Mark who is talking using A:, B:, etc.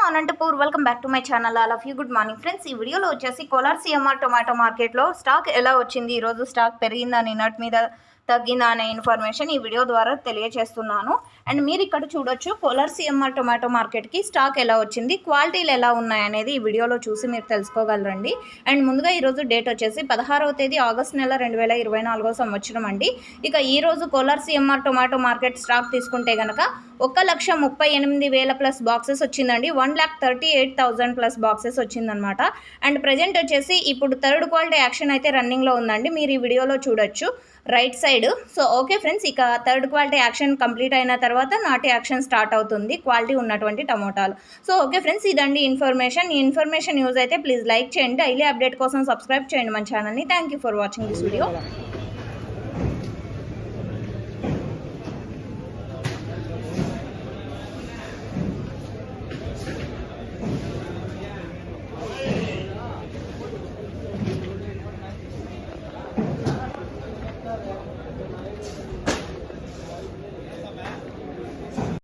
A: Anantapur welcome back to my channel. All of you good morning friends. ఈ వీడియోలో వచ్చేసి Kolar CMR tomato మార్కెట్లో stock ఎలా వచ్చింది, ఈరోజు స్టాక్ పెరిగిందా, నిన్నటి మీద తగ్గిందా అనే ఇన్ఫర్మేషన్ ఈ వీడియో ద్వారా తెలియజేస్తున్నాను. అండ్ మీరు ఇక్కడ చూడొచ్చు కోలార్ సిఎంఆర్ టొమాటో మార్కెట్కి స్టాక్ ఎలా వచ్చింది, క్వాలిటీలు ఎలా ఉన్నాయనేది ఈ వీడియోలో చూసి మీరు తెలుసుకోగలరండి. అండ్ ముందుగా ఈరోజు డేట్ వచ్చేసి 16వ తేదీ ఆగస్టు నెల 2024 సంవత్సరం అండి. ఇక ఈరోజు Kolar CMR tomato market stock తీసుకుంటే కనుక 1,38,000 ప్లస్ బాక్సెస్ వచ్చిందండి. 1,38,000 ప్లస్ బాక్సెస్ వచ్చిందనమాట. అండ్ ప్రజెంట్ వచ్చేసి ఇప్పుడు థర్డ్ క్వాలిటీ యాక్షన్ అయితే రన్నింగ్లో ఉందండి, మీరు ఈ వీడియోలో చూడొచ్చు right side. So okay friends, ఇక థర్డ్ క్వాలిటీ యాక్షన్ కంప్లీట్ అయిన తర్వాత నాటి యాక్షన్ స్టార్ట్ అవుతుంది క్వాలిటీ ఉన్నటువంటి టమోటాలు. సో ఓకే ఫ్రెండ్స్, ఇదండి ఇన్ఫర్మేషన్. ఈ ఇన్ఫర్మేషన్ యూజ్ అయితే ప్లీజ్ లైక్ చేయండి. డైలీ అప్డేట్ కోసం సబ్స్క్రైబ్ చేయండి మన ఛానల్ని. Thank you for watching this video.